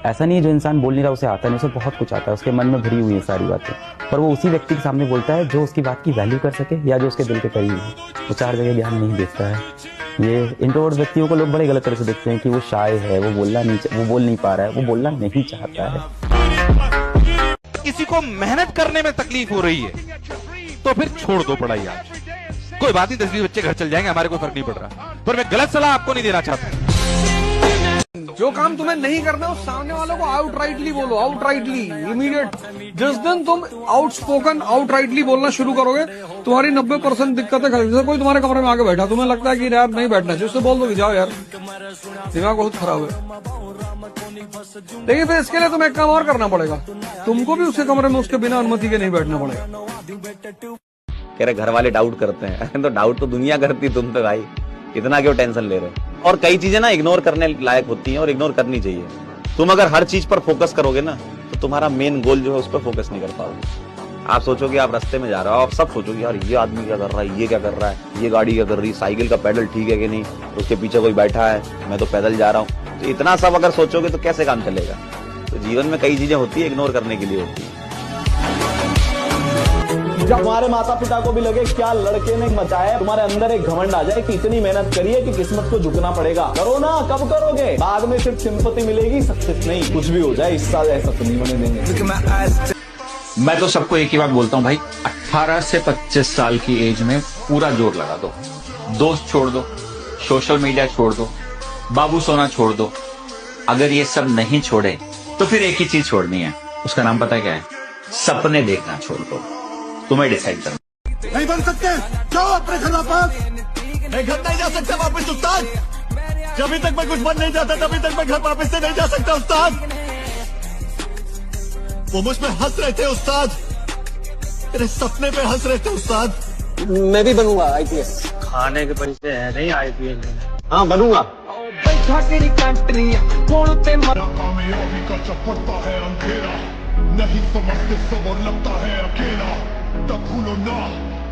ऐसा नहीं है जो इंसान बोल नहीं रहा उसे आता नहीं, उसे बहुत कुछ आता है, उसके मन में भरी हुई है सारी बातें, पर वो उसी व्यक्ति के सामने बोलता है जो उसकी बात की वैल्यू कर सके या जो उसके दिल के करीब है। वो चार जगह ज्ञान नहीं देखता है। ये इंट्रोवर्ट व्यक्तियों को लोग बड़े गलत तरह से देखते हैं कि वो शाय है, वो बोल नहीं पा रहा है, वो बोलना नहीं चाहता है। किसी को मेहनत करने में तकलीफ हो रही है तो फिर छोड़ दो पढ़ाई आज, कोई बात नहीं, 10-20 बच्चे घर चल जाएंगे, हमारे को फर्क नहीं पड़ रहा। पर मैं गलत सलाह आपको नहीं देना चाहता। जो काम तुम्हें नहीं करना उस सामने वालों को आउटराइटली बोलो, आउटराइटली, इमीडिएट। जिस दिन तुम आउटस्पोकन आउटराइटली बोलना शुरू करोगे, तुम्हारी 90% दिक्कतें खत्म। जैसे कोई तुम्हारे कमरे में आके बैठा, तुम्हें लगता है कि यार नहीं बैठना चाहिए, उससे बोल दो कि जाओ यार, दिमाग बहुत खराब है। लेकिन फिर इसके लिए तुम्हें एक काम और करना पड़ेगा, तुमको भी उसके कमरे में उसके बिना अनुमति के नहीं बैठना पड़ेगा। कह रहे घर वाले डाउट करते हैं तो डाउट तो दुनिया करती, तुम तो भाई इतना क्यों टेंशन ले रहे हो। और कई चीजें ना इग्नोर करने लायक होती हैं और इग्नोर करनी चाहिए। तुम अगर हर चीज पर फोकस करोगे ना तो तुम्हारा मेन गोल जो है उस पर फोकस नहीं कर पाओगे। आप सोचोगे आप रास्ते में जा रहे हो, आप सब सोचोगे यार ये आदमी क्या कर रहा है, ये क्या कर रहा है, ये गाड़ी क्या कर रही है, साइकिल का पैडल ठीक है कि नहीं, उसके पीछे कोई बैठा है, मैं तो पैदल जा रहा हूँ। तो इतना सब अगर सोचोगे तो कैसे काम चलेगा। तो जीवन में कई चीजें होती है इग्नोर करने के लिए होती है। जब तुम्हारे माता पिता को भी लगे क्या लड़के ने मचाया, तुम्हारे अंदर एक घमंड आ जाए कि इतनी मेहनत करिए कि किस्मत को झुकना पड़ेगा। करो ना, कब करोगे? बाद में सिर्फ सिंपैथी मिलेगी, सक्सेस नहीं। कुछ भी हो जाए इस साल ऐसा तो नहीं होने देंगे। मैं तो सबको एक ही बात बोलता हूँ भाई, 18 से 25 साल की एज में पूरा जोर लगा दो। दोस्त छोड़ दो, सोशल मीडिया छोड़ दो, बाबू सोना छोड़ दो। अगर ये सब नहीं छोड़े तो फिर एक ही चीज छोड़नी है, उसका नाम पता क्या है? सपने देखना छोड़ दो। तुम्हें डिसाइड करना। नहीं बन सकते, जाओ अपने घर वापस। मैं घर नहीं जा सकता वापस उस्ताद, जब तक मैं कुछ बन नहीं जाता तभी तक मैं घर वापस से नहीं जा सकता उस्ताद। वो मुझ पे हंस रहे थे उस्ताद, तेरे सपने पे हंस रहे थे उस्ताद। मैं भी बनूंगा IPS। खाने के पैसे है नहीं IPS में। हाँ बनूंगा। कामयाबी का चपटता है अंधेरा, नहीं समझते सब और लगता है अकेला। तब भूलो ना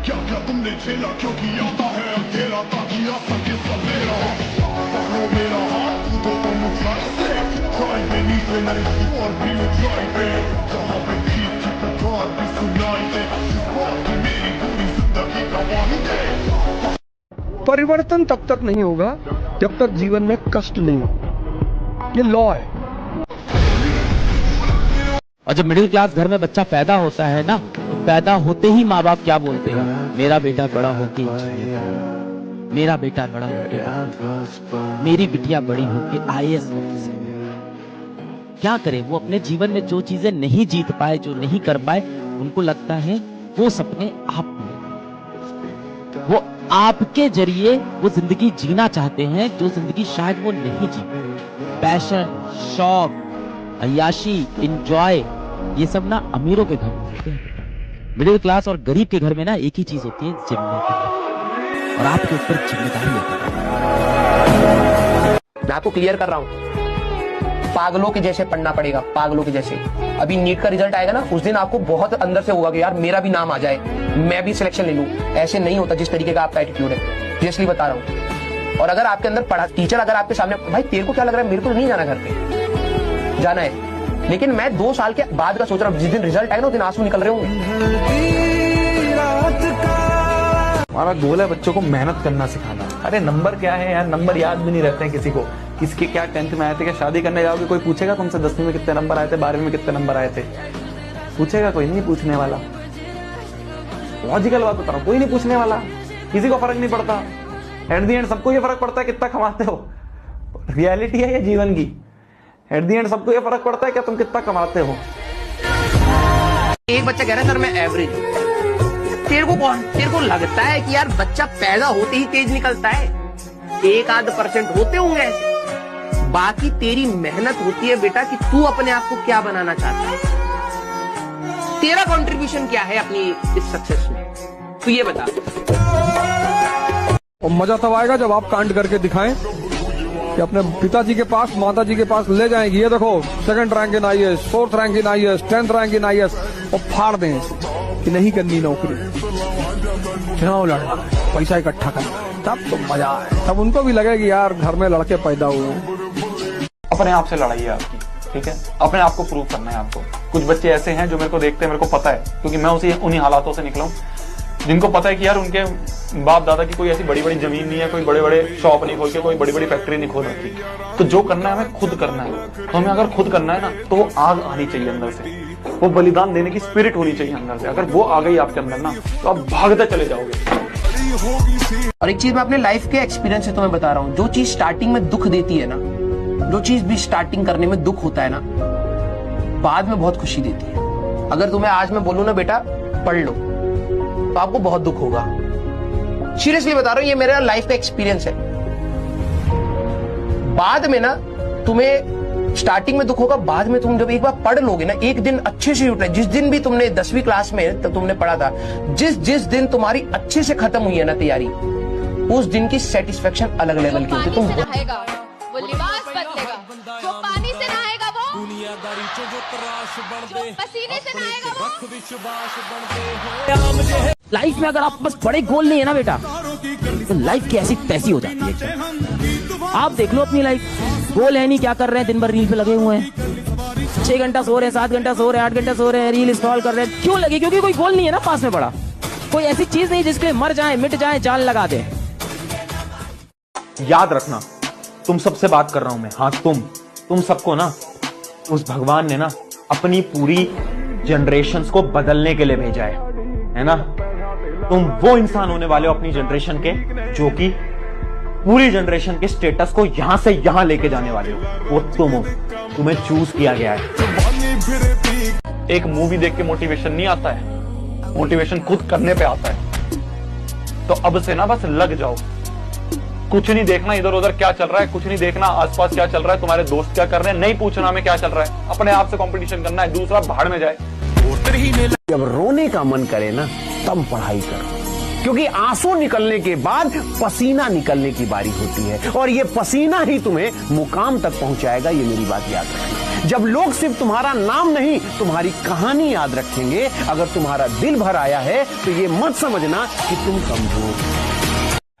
क्या क्या तुमने झेला, क्योंकि आता है अंधेरा ताकि आ सके सवेरा। पकड़ो मेरा हाथ, तो तुम ऊंचाई से ट्राई पे नीचे नहीं और भी ऊंचाई पे, जहाँ पे ठीक की पुकार भी सुनाई दे, इस बात की मेरी पूरी जिंदगी गवाही दे। परिवर्तन तब तक नहीं होगा जब तक जीवन में कष्ट नहीं हो, ये लॉ है। और जब मिडिल क्लास घर में बच्चा पैदा होता है ना, तो पैदा होते ही माँ बाप क्या बोलते हैं? मेरा बेटा बड़ा होके, मेरा बेटा बड़ा होके, मेरी बिटिया बड़ी होके IAS। क्या करे, वो अपने जीवन में जो चीजें नहीं जीत पाए, जो नहीं कर पाए, उनको लगता है वो सपने आप, वो आपके जरिए वो जिंदगी जीना चाहते हैं जो जिंदगी शायद वो नहीं जी। पैशन, शौक, अय्याशी, एंजॉय, ये सब ना अमीरों के घर में होते हैं। मिडिल क्लास और गरीब के घर में ना एक ही चीज होती है, जिम्मेदारी, और आपके ऊपर जिम्मेदारी होती है। मैं आपको क्लियर कर रहा हूं, पागलों के जैसे पढ़ना पड़ेगा, पागलों के जैसे। अभी नीट का रिजल्ट आएगा ना, उस दिन आपको बहुत अंदर से होगा कि यार मेरा भी नाम आ जाए, मैं भी सिलेक्शन ले लूं। ऐसे नहीं होता जिस तरीके का आपका एटीट्यूड है, सीरियसली बता रहा हूँ। और अगर आपके अंदर पढ़ा टीचर अगर आपके सामने, भाई तेरे को क्या लग रहा है, मेरे को नहीं जाना घर पे, जाना है। लेकिन मैं 2 साल के बाद का सोच रहा हूँ, जिस दिन रिजल्ट आएगा ना उस दिन आंसू निकल रहे होंगे। हमारा गोल है बच्चों को मेहनत करना सिखाना। अरे नंबर क्या है यार, नंबर याद भी नहीं रहते हैं किसी को। किसके क्या 10th में आए थे, क्या शादी करने जाओगे कोई पूछेगा तुमसे 10वीं में कितने नंबर आए थे, 12वीं में कितने नंबर आए थे? पूछेगा कोई? नहीं पूछने वाला। लॉजिकल बात बता रहा हूँ, कोई नहीं पूछने वाला, किसी को फर्क नहीं पड़ता। एट द एंड सबको ये फर्क पड़ता है कितना कमाते हो। रियलिटी है ये जीवन की। एट द एंड सबको ये फर्क पड़ता है क्या तुम कितना कमाते हो। एक बच्चा कह रहा है सर मैं एवरेज हूं। तेरे को लगता है कि यार बच्चा पैदा होते ही तेज निकलता है? 1-8% होते होंगे ऐसे, बाकी तेरी मेहनत होती है बेटा कि तू अपने आप को क्या बनाना चाहता है, तेरा कंट्रीब्यूशन क्या है अपनी इस सक्सेस में, तू ये बता। और मजा तब आएगा जब आप कांड करके दिखाएं कि अपने पिताजी के पास, माताजी के पास ले जाएंगे, ये देखो 2nd rank in IAS, 4th rank in IAS, 10th rank in IAS, और फाड़ दें कि नहीं करनी नौकरी, चुनाव लड़ना, पैसा इकट्ठा करना, तब तो मजा आए। तब उनको भी लगे कि यार घर में लड़के पैदा हुए। अपने आप से लड़ाई है आपकी, ठीक है? अपने आप को प्रूव करना है आपको। कुछ बच्चे ऐसे हैं जो मेरे को देखते हैं, मेरे को पता है क्योंकि मैं उन्हीं हालातों से निकला हूं, जिनको पता है कि यार उनके बाप दादा की कोई ऐसी बड़ी बड़ी जमीन नहीं है, कोई बड़े बड़े शॉप नहीं खोल के, कोई बड़ी बड़ी फैक्ट्री नहीं खोल रखी। तो जो करना है हमें खुद करना है। तो हमें अगर खुद करना है ना, तो वो आग आनी चाहिए अंदर से, वो बलिदान देने की स्पिरिट होनी चाहिए अंदर से। अगर वो आ गई आपके अंदर ना, तो आप भागते चले जाओगे। और एक चीज मैं अपने लाइफ के एक्सपीरियंस से तुम्हें बता रहा हूँ, जो चीज स्टार्टिंग में दुख देती है ना, जो चीज भी स्टार्टिंग करने में दुख होता है ना, बाद में बहुत खुशी देती है। अगर तुम्हें आज मैं बोलूं ना बेटा पढ़ लो, तो आपको बहुत दुख होगा। सीरियसली बता रहा हूं, ये मेरा लाइफ का एक्सपीरियंस है। बाद में ना तुम्हें स्टार्टिंग में दुख होगा, बाद में तुम जब एक बार पढ़ लोगे ना, एक दिन अच्छे से उठे, जिस दिन भी तुमने 10वीं क्लास में तब तुमने पढ़ा था, जिस दिन तुम्हारी अच्छे से खत्म हुई है ना तैयारी, उस दिन की सेटिस्फेक्शन अलग लेवल की होती है। तुम वो लिबास बदलेगा, जो पानी से नहाएगा वो, जो पसीने से नहाएगा वो। लाइफ में अगर आप बस बड़े गोल नहीं है ना बेटा, तो लाइफ कैसी तैसी हो जाती है। आप देख लो अपनी लाइफ, गोल है नहीं, क्या कर रहे हैं, दिन भर रील पे लगे हुए हैं, 6 घंटा सो रहे हैं, 7 घंटा सो रहे हैं, 8 घंटा सो रहे हैं, रील स्क्रॉल कर रहे हैं। क्यों लगे? क्योंकि कोई गोल नहीं है ना पास में पड़ा, कोई ऐसी चीज नहीं जिसके मर जाए मिट जाए जान लगा दे। याद रखना, तुम सबसे बात कर रहा हूं मैं, हाँ तुम सबको ना उस भगवान ने ना अपनी पूरी जनरेशन्स को बदलने के लिए भेजा है ना? तुम वो इंसान होने वाले हो अपनी जनरेशन के, जो कि पूरी जनरेशन के स्टेटस को यहां से यहां लेके जाने वाले हो। वो तुम हो, तुम्हें चूज किया गया है। एक मूवी देख के मोटिवेशन नहीं आता है, मोटिवेशन खुद करने पे आता है। तो अब से ना बस लग जाओ, कुछ नहीं देखना इधर उधर क्या चल रहा है, कुछ नहीं देखना आसपास क्या चल रहा है, तुम्हारे दोस्त क्या कर रहे हैं, नहीं पूछना हमें क्या चल रहा है, अपने आप से कंपटीशन करना है, दूसरा भाड़ में जाए। जब रोने का मन करे ना, तब पढ़ाई करो, क्योंकि आंसू निकलने के बाद पसीना निकलने की बारी होती है, और ये पसीना ही तुम्हें मुकाम तक पहुंचाएगा। ये मेरी बात याद रखना। जब लोग सिर्फ तुम्हारा नाम नहीं, तुम्हारी कहानी याद रखेंगे, अगर तुम्हारा दिल भर आया है, तो ये मत समझना कि तुम कमजोर।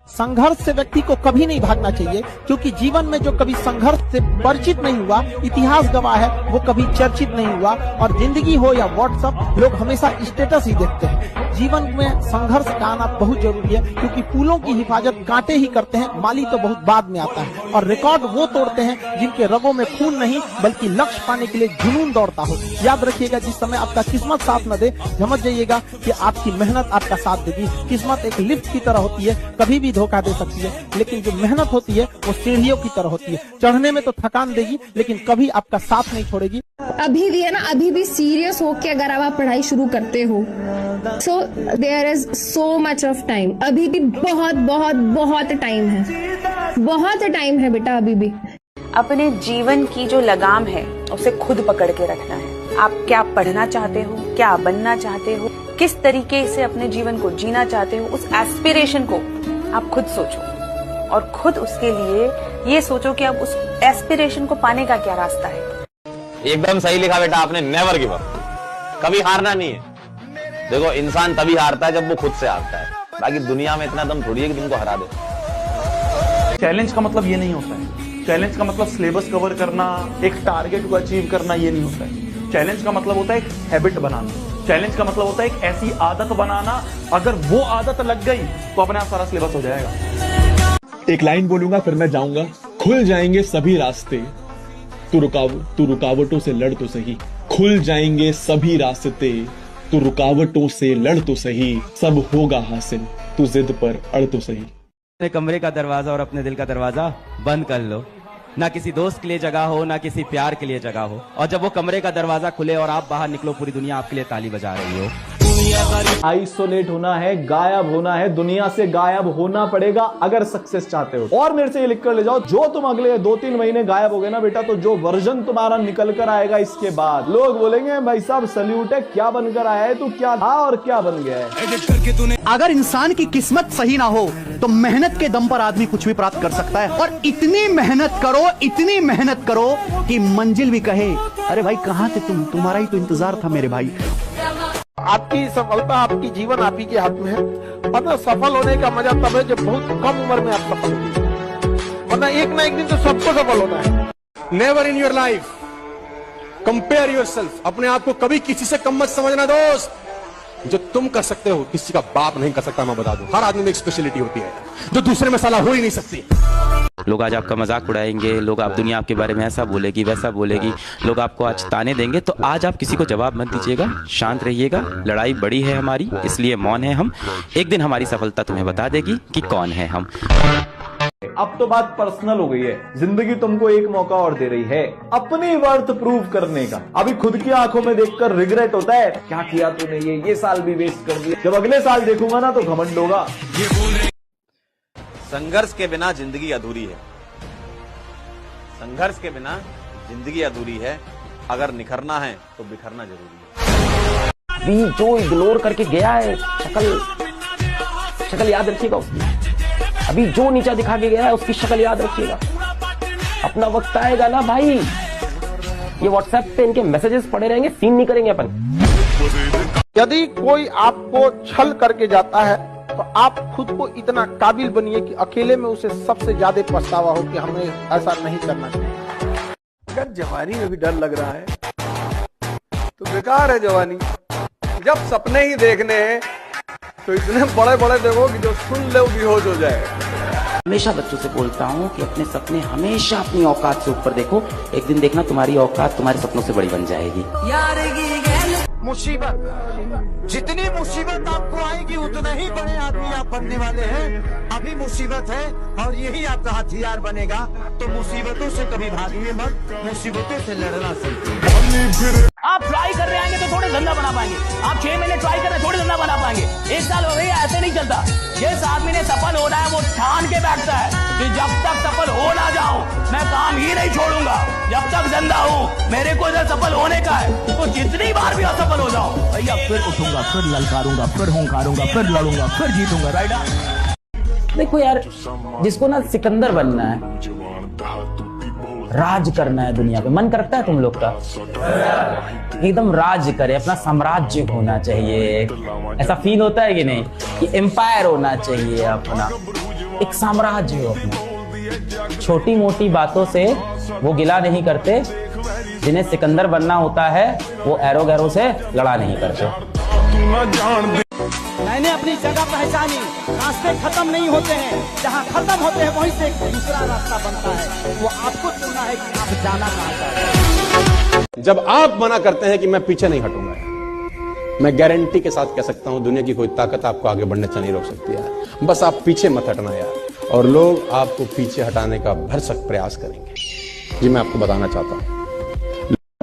संघर्ष से व्यक्ति को कभी नहीं भागना चाहिए, क्योंकि जीवन में जो कभी संघर्ष से परिचित नहीं हुआ, इतिहास गवाह है, वो कभी चर्चित नहीं हुआ। और जिंदगी हो या व्हाट्सएप, लोग हमेशा स्टेटस ही देखते हैं। जीवन में संघर्ष का आना बहुत जरूरी है, क्योंकि फूलों की हिफाजत कांटे ही करते हैं, माली तो बहुत बाद में आता है। और रिकॉर्ड वो तोड़ते हैं जिनके रगों में खून नहीं, बल्कि लक्ष्य पाने के लिए जुनून दौड़ता हो। याद रखिएगा, जिस समय आपका किस्मत साथ न दे, समझ जाइएगा कि आपकी मेहनत आपका साथ देगी। किस्मत एक लिफ्ट की तरह होती है, कभी भी धोखा दे सकती है, लेकिन जो मेहनत होती है वो सीढ़ियों की तरह होती है। चढ़ने में तो थकान देगी, लेकिन कभी आपका साथ नहीं छोड़ेगी। अभी भी है ना, अभी भी सीरियस होके अगर आप पढ़ाई शुरू करते हो, so there is so much of time. अभी भी बहुत बहुत बहुत टाइम है, बहुत टाइम है बेटा अभी भी। अपने जीवन की जो लगाम है उसे खुद पकड़ के रखना है। आप क्या पढ़ना चाहते हो, क्या बनना चाहते हो, किस तरीके से अपने जीवन को जीना चाहते हो, उस एस्पिरेशन को आप खुद सोचो। और खुद उसके लिए ये सोचो कि अब उस एस्पिरेशन को पाने का क्या रास्ता है। एकदम सही लिखा बेटा आपने, नेवर गिव अप, कभी हारना नहीं है। देखो इंसान तभी हारता है जब वो खुद से हारता है, बाकी दुनिया में इतना दम थोड़ी है कि तुमको हरा दे। चैलेंज का मतलब ये नहीं होता है, चैलेंज का मतलब सिलेबस कवर करना, एक टारगेट को अचीव करना, ये नहीं होता है। चैलेंज का मतलब होता है एक हैबिट बनाना, चैलेंज का मतलब होता है एक ऐसी आदत बनाना, अगर वो आदत लग गई तो अपने आप सारा सिलेबस हो जाएगा। एक लाइन बोलूंगा फिर मैं जाऊंगा, खुल जाएंगे सभी रास्ते, तू रुकावटों से लड़ तो सही, खुल जाएंगे सभी रास्ते, तू रुकावटों से लड़ तो सही, सब होगा हासिल, तू जिद पर अड़ तो सही। अपने कमरे का दरवाजा और अपने दिल का दरवाजा बंद कर लो, ना किसी दोस्त के लिए जगह हो, ना किसी प्यार के लिए जगह हो, और जब वो कमरे का दरवाजा खुले और आप बाहर निकलो, पूरी दुनिया आपके लिए ताली बजा रही हो। आइसोलेट होना है, गायब होना है, दुनिया से गायब होना पड़ेगा अगर सक्सेस चाहते हो। और मेरे से ये लिख कर ले जाओ, जो तुम अगले 2-3 महीने गायब हो गए ना बेटा, तो जो वर्जन तुम्हारा निकल कर आएगा इसके बाद, लोग बोलेंगे भाई साहब सल्यूट है, क्या बनकर आया है तू, क्या था और क्या बन गया है। अगर इंसान की किस्मत सही ना हो तो मेहनत के दम पर आदमी कुछ भी प्राप्त कर सकता है। और इतनी मेहनत करो कि मंजिल भी कहे, अरे भाई कहाँ थे तुम, तुम्हारा ही तो इंतजार था मेरे भाई। आपकी सफलता, आपकी जीवन आप ही के हाथ में है। वरना सफल होने का मजा तब है जब बहुत कम उम्र में आप सफल होंगे, वरना एक ना एक दिन तो सबको सफल होना है। Never in your life compare yourself, अपने आप को कभी किसी से कम मत समझना दोस्त। जो तुम कर सकते हो किसी का बाप नहीं कर सकता, मैं बता दूं। हर आदमी में एक स्पेशलिटी होती है जो दूसरे में साला हो ही नहीं सकती। लोग आज आपका मजाक उड़ाएंगे, लोग आप दुनिया आपके बारे में ऐसा बोलेगी वैसा बोलेगी, लोग आपको आज ताने देंगे, तो आज आप किसी को जवाब मत दीजिएगा, शांत रहिएगा। लड़ाई बड़ी है हमारी, इसलिए मौन है हम, एक दिन हमारी सफलता तुम्हें बता देगी कि कौन है हम। अब तो बात पर्सनल हो गई है, जिंदगी तुमको एक मौका और दे रही है अपनी वर्थ प्रूव करने का। अभी खुद की आंखों में देखकर रिग्रेट होता है, क्या किया तूने, ये साल भी वेस्ट कर दिया। जब अगले साल देखूंगा ना तो घमंड होगा। संघर्ष के बिना जिंदगी अधूरी है, संघर्ष के बिना जिंदगी अधूरी है, अगर निखरना है तो बिखरना जरूरी है। अभी जो इग्नोर करके गया है, शक्ल याद रखिएगा उसकी। अभी जो नीचा दिखा के गया है उसकी शक्ल याद रखिएगा। अपना वक्त आएगा ना भाई, ये व्हाट्सएप पे इनके मैसेजेस पड़े रहेंगे, सीन नहीं करेंगे अपन। यदि कोई आपको छल करके जाता है तो आप खुद को इतना काबिल बनिए कि अकेले में उसे सबसे ज्यादा पछतावा हो कि हमें ऐसा नहीं करना चाहिए। अगर जवानी में भी डर लग रहा है तो बेकार है जवानी। जब सपने ही देखने हैं तो इतने बड़े बड़े देखो कि जो सुन ले वो बेहोश हो जाए। हमेशा बच्चों से बोलता हूँ कि अपने सपने हमेशा अपनी औकात से ऊपर देखो, एक दिन देखना तुम्हारी औकात तुम्हारे सपनों से बड़ी बन जाएगी। मुसीबत, जितनी मुसीबत आपको आएगी उतना ही बड़े आदमी आप बनने वाले हैं। अभी मुसीबत है और यही आपका हथियार बनेगा, तो मुसीबतों से कभी भागिए मत, मुसीबतों से लड़ना सीखिए। आप ट्राई कर रहे आएंगे तो थोड़े धंधा बना पाएंगे, आप 6 महीने ट्राई कर रहे थोड़े धंधा बना पाएंगे, 1 साल हो गई, ऐसे नहीं चलता। जिस आदमी ने सफल होना है वो ठान के बैठता है कि जब तक सफल हो ना जाऊं मैं काम ही नहीं छोड़ूंगा, जब तक जिंदा हूं मेरे को इधर सफल होने का है, तो जितनी बार भी असफल हो जाओ भैया फिर उठूंगा, फिर ललकारूंगा, फिर हुंकारूंगा, फिर लड़ूंगा, फिर जीतूंगा। राइट। देखो यार, जिसको ना सिकंदर बनना है, राज करना है दुनिया पे, मन करता है तुम लोग का एकदम राज करे, अपना साम्राज्य होना चाहिए, ऐसा फील होता है कि नहीं, कि एम्पायर होना चाहिए, अपना एक साम्राज्य हो अपना। छोटी मोटी बातों से वो गिला नहीं करते, जिन्हें सिकंदर बनना होता है वो एरो गैरो से लड़ा नहीं करते। मैंने अपनी जगह पहचानी, रास्ते खत्म नहीं होते हैं, जहाँ खत्म होते हैं वहीं से एक दूसरा रास्ता बनता है, वो आपको चुनना है कि आप जाना कहाँ चाहते हैं। जब आप मना करते हैं कि मैं पीछे नहीं हटूंगा, मैं गारंटी के साथ कह सकता हूं दुनिया की कोई ताकत आपको आगे बढ़ने से नहीं रोक सकती यार। बस आप पीछे मत हटना यार, और लोग आपको पीछे हटाने का भरसक प्रयास करेंगे। जी मैं आपको बताना चाहता हूं,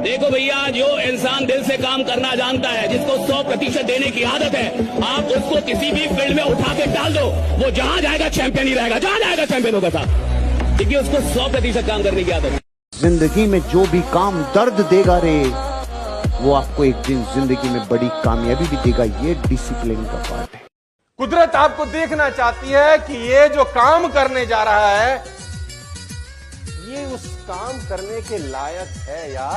देखो भैया, जो इंसान दिल से काम करना जानता है, जिसको 100% देने की आदत है, आप उसको किसी भी फील्ड में उठा के डाल दो, वो जहां जाएगा चैंपियन ही रहेगा, जहां जाएगा चैंपियन होगा साहब, क्योंकि उसको 100% काम करने की आदत है। जिंदगी में जो भी काम दर्द देगा रे, वो आपको एक दिन जिंदगी में बड़ी कामयाबी भी देगा, ये डिसिप्लिन का पार्ट है। कुदरत आपको देखना चाहती है कि ये जो काम करने जा रहा है ये उस काम करने के लायक है या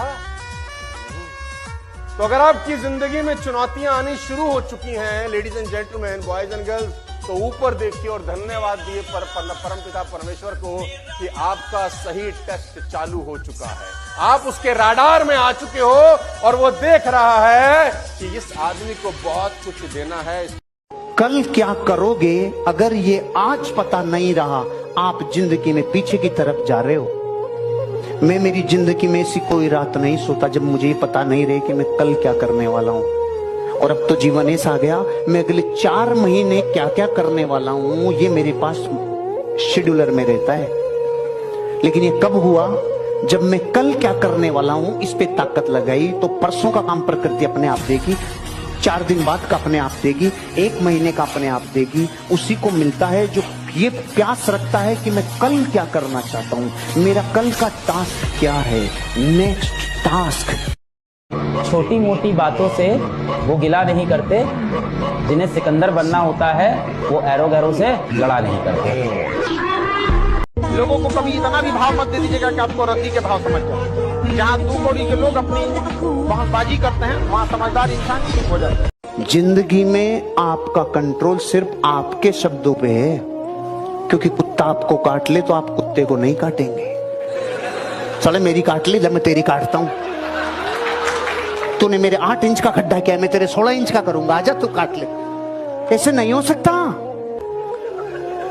नहीं। तो अगर आपकी जिंदगी में चुनौतियां आनी शुरू हो चुकी हैं ladies and gentleman, boys and girls, तो ऊपर देखिए और धन्यवाद दिए परमपिता परमेश्वर को कि आपका सही टेस्ट चालू हो चुका है। आप उसके राडार में आ चुके हो और वो देख रहा है कि इस आदमी को बहुत कुछ देना है। कल क्या करोगे अगर ये आज पता नहीं रहा, आप जिंदगी में पीछे की तरफ जा रहे हो। मैं मेरी जिंदगी में ऐसी कोई रात नहीं सोता जब मुझे ये पता नहीं रहे कि मैं कल क्या करने वाला हूं। और अब तो जीवन ऐसा आ गया, मैं अगले 4 महीने क्या क्या करने वाला हूं ये मेरे पास शेड्यूलर में रहता है। लेकिन ये कब हुआ? जब मैं कल क्या करने वाला हूं इस पे ताकत लगाई तो परसों का काम प्रकृति अपने आप देगी, 4 दिन बाद का अपने आप देगी, 1 महीने का अपने आप देगी। उसी को मिलता है जो ये प्यास रखता है कि मैं कल क्या करना चाहता हूं, मेरा कल का टास्क क्या है, नेक्स्ट टास्क। छोटी मोटी बातों से वो गिला नहीं करते, जिन्हें सिकंदर बनना होता है वो एरो गैरो से लड़ा नहीं करते। लोगों को कभी इतना भी भाव मत दे दीजिएगा कि आपको रद्दी के भाव समझ जाए। जहाँ 2 कौड़ी के लोग अपनी बहसबाजी करते हैं वहाँ समझदार इंसान चुप हो जाता है। जिंदगी में आपका कंट्रोल सिर्फ आपके शब्दों पे है, क्योंकि कुत्ता आपको काट ले तो आप कुत्ते को नहीं काटेंगे। चले मेरी काट ली, जब मैं तेरी काटता हूं। तूने मेरे 8 इंच का खड्डा किया, मैं तेरे 16 इंच का करूंगा, आजा तू काट ले। ऐसे नहीं हो सकता।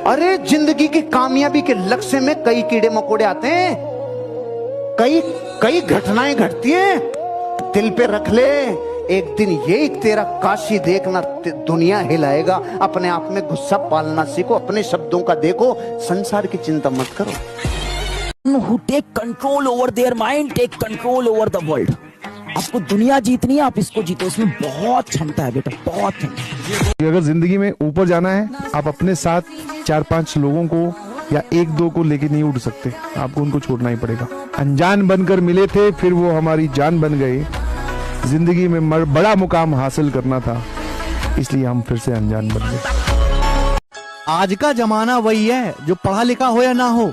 अरे जिंदगी की कामयाबी के लक्ष्य में कई कीड़े मकोड़े आते हैं, कई घटनाएं घटती हैं। दिल पे रख ले, एक दिन ये तेरा काशी देखना दुनिया हिलाएगा। अपने आप में गुस्सा पालना सीखो, अपने शब्दों का देखो, संसार की चिंता मत करो। Who take control over their mind take control over the world। आपको दुनिया जीतनी है, आप इसको जीतो, इसमें बहुत क्षमता है बेटा, बहुत क्षमता। अगर जिंदगी में ऊपर जाना है, आप अपने साथ 4-5 लोगों को या 1-2 को लेके नहीं उड़ सकते, आपको उनको छोड़ना ही पड़ेगा। अनजान बनकर मिले थे, फिर वो हमारी जान बन गए। जिंदगी में बड़ा मुकाम हासिल करना था, इसलिए हम फिर से अनजान बन गए। आज का जमाना वही है, जो पढ़ा लिखा हो या ना हो,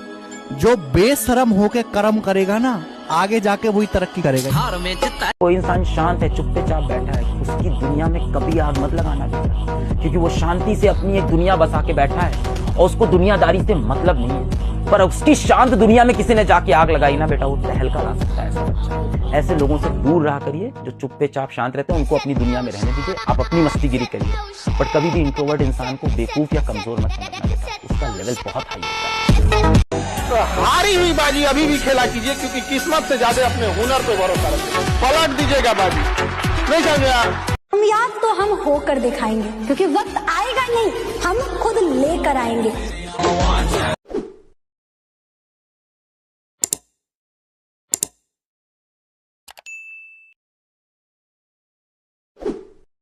जो बेशरम होके कर्म करेगा ना, आगे जाके वही तरक्की करेगा। कोई इंसान शांत है, चुपचाप बैठा है, उसकी दुनिया में कभी आग मत लगाना बेटा, क्योंकि वो शांति से अपनी एक दुनिया बसा के बैठा है और उसको दुनियादारी से मतलब नहीं है। पर उसकी शांत दुनिया में किसी ने जाके आग लगाई ना बेटा, वो तहलका ला सकता है ऐसा बच्चा। ऐसे लोगों से दूर रहा करिए जो चुपचाप शांत रहते हैं, उनको अपनी दुनिया में रहने दीजिए, आप अपनी मस्तीगिरी करिए। पर कभी भी इंट्रोवर्ट इंसान को बेवकूफ या कमजोर मत समझना बेटा, उसका लेवल बहुत हाई होता है। तो हारी हुई बाजी अभी भी खेला कीजिए, क्योंकि किस्मत से ज्यादा अपने हुनर पे भरोसा रखिए। पलट दीजिएगा बाजी, नहीं समझा? कामयाब तो हम होकर दिखाएंगे, क्योंकि वक्त आएगा नहीं, हम खुद लेकर आएंगे।